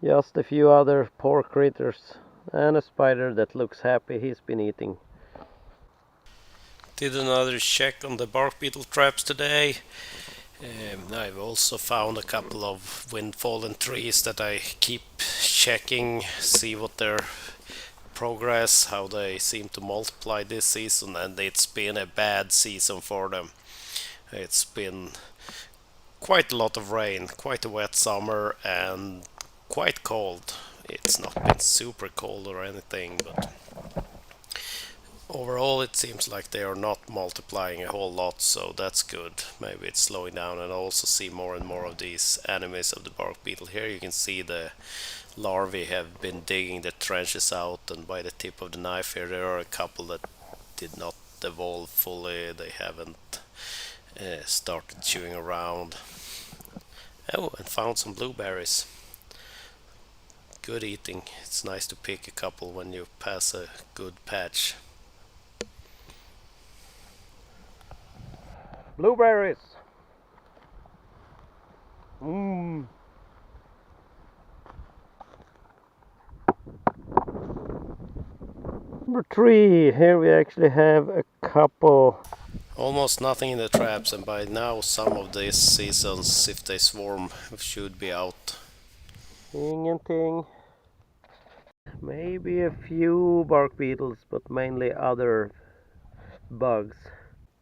Just a few other poor critters and a spider that looks happy he's been eating. Did another check on the bark beetle traps today. I've also found a couple of wind-fallen trees that I keep checking, see what their progress, how they seem to multiply this season, and it's been a bad season for them. It's been quite a lot of rain, quite a wet summer, and quite cold. It's not been super cold or anything, but overall it seems like they are not multiplying a whole lot, so that's good. Maybe it's slowing down, and I also see more and more of these enemies of the bark beetle. Here you can see the larvae have been digging the trenches out, and by the tip of the knife here there are a couple that did not evolve fully. They haven't started chewing around. Oh, and found some blueberries. Good eating. It's nice to pick a couple when you pass a good patch. Blueberries! Mmm. Number 3, here we actually have a couple. Almost nothing in the traps, and by now some of these seasons, if they swarm, should be out. Ingenting. Maybe a few bark beetles, but mainly other bugs.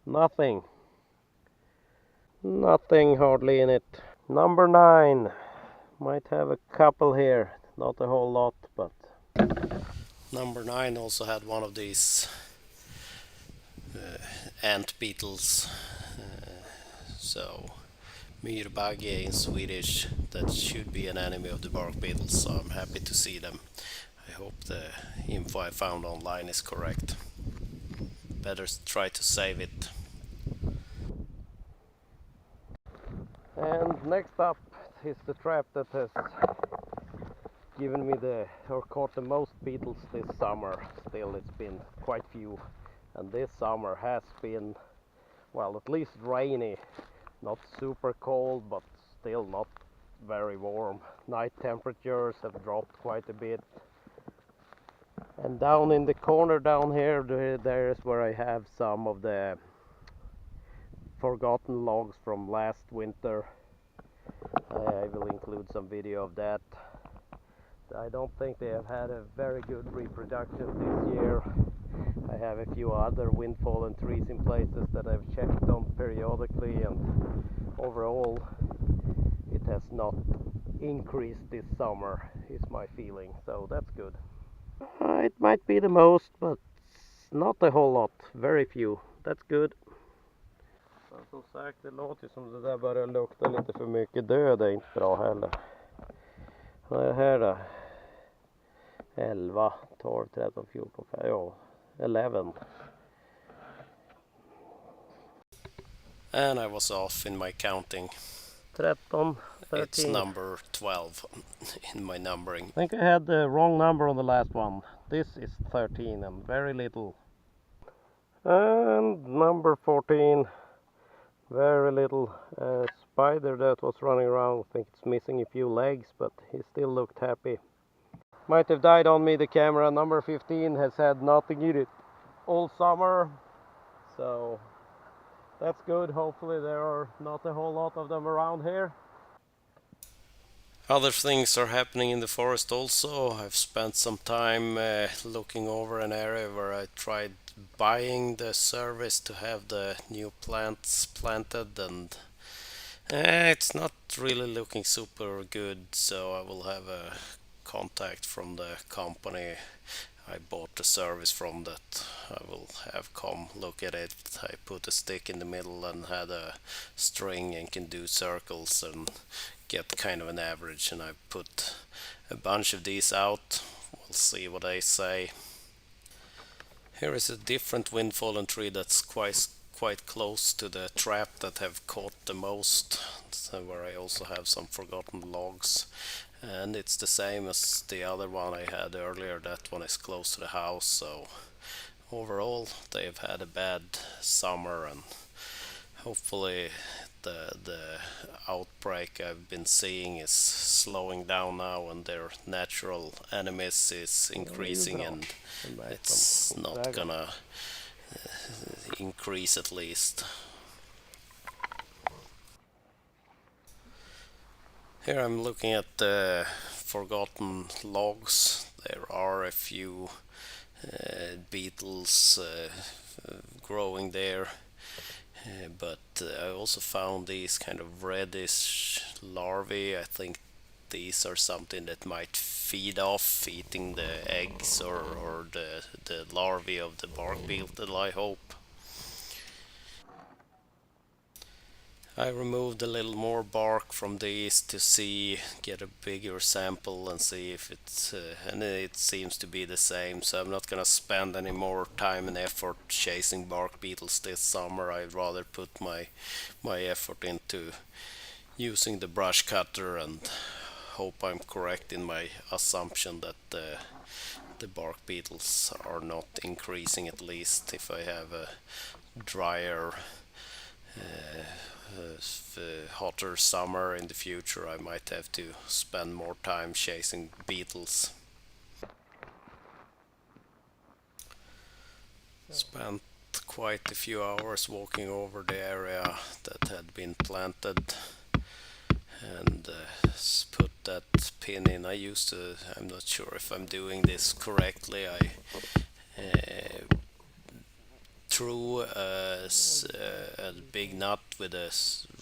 Nothing. Nothing hardly in it. Number 9. Might have a couple here. Not a whole lot, but Number 9 also had one of these ant beetles. So myrbagge in Swedish. That should be an enemy of the bark beetles, so I'm happy to see them. I hope the info I found online is correct. Better try to save it. and next up is the trap that has given me or caught the most beetles this summer. Still, it's been quite few, and this summer has been, well, at least rainy. Not super cold, but still not very warm. Night temperatures have dropped quite a bit. And down in the corner down here, there's where I have some of the forgotten logs from last winter. I will include some video of that. I don't think they have had a very good reproduction this year. I have a few other wind-fallen trees in places that I've checked on periodically, and overall it has not increased this summer, is my feeling, so that's good. It might be the most, but not a whole lot, very few. That's good. Men som sagt, det låter som det där börjar lukta lite för mycket död, är inte bra heller. Vad är det här då? 11, 12, 13, 14, 15, ja, 11. And I was off in my counting. 13, 13. It's number 12 in my numbering. I think I had the wrong number on the last one. This is 13 and very little. And number 14, very little. Spider that was running around, I think it's missing a few legs, but he still looked happy. Might have died on me, the camera. Number 15 has had nothing in it all summer, so that's good. Hopefully there are not a whole lot of them around here. Other things are happening in the forest also. I've spent some time looking over an area where I tried buying the service to have the new plants planted, and it's not really looking super good, so I will have a contact from the company I bought the service from that I will have come look at it. I put a stick in the middle and had a string and can do circles and get kind of an average, and I put a bunch of these out. We'll see what they say. Here is a different windfallen tree that's quite close to the trap that have caught the most, so where I also have some forgotten logs, and it's the same as the other one I had earlier. That one is close to the house, so overall they've had a bad summer, and hopefully the outbreak I've been seeing is slowing down now, and their natural enemies is Ja, det är ju increasing, bra and för mig som it's not skogsägare. gonna increase at least. Here I'm looking at the forgotten logs. There are a few beetles growing there, but I also found these kind of reddish larvae. I think these are something that might feed off eating the eggs or the larvae of the bark beetle, I hope. I removed a little more bark from these to get a bigger sample and see if it's, and it seems to be the same, so I'm not gonna spend any more time and effort chasing bark beetles this summer. I'd rather put my effort into using the brush cutter and hope I'm correct in my assumption that the bark beetles are not increasing, at least if I have a drier hotter summer in the future. I might have to spend more time chasing beetles. Spent quite a few hours walking over the area that had been planted and put that pin in. I'm not sure if I'm doing this correctly. I threw a big nut with a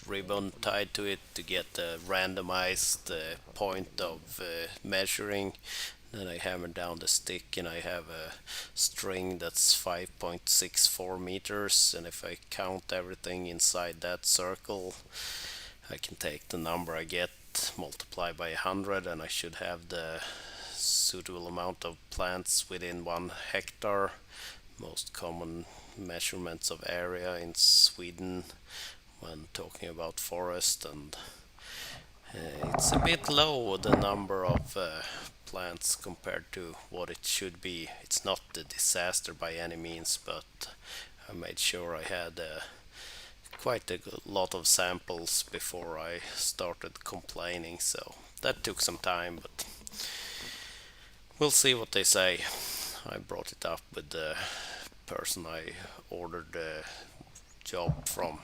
ribbon tied to it to get a randomized point of measuring. Then I hammered down the stick, and I have a string that's 5.64 meters, and if I count everything inside that circle, I can take the number I get, multiply by 100, and I should have the suitable amount of plants within 1 hectare. Most common measurements of area in Sweden when talking about forest, and it's a bit low, the number of plants compared to what it should be. It's not a disaster by any means, but I made sure I had quite a lot of samples before I started complaining, so that took some time, but we'll see what they say. I brought it up with the person I ordered the job from.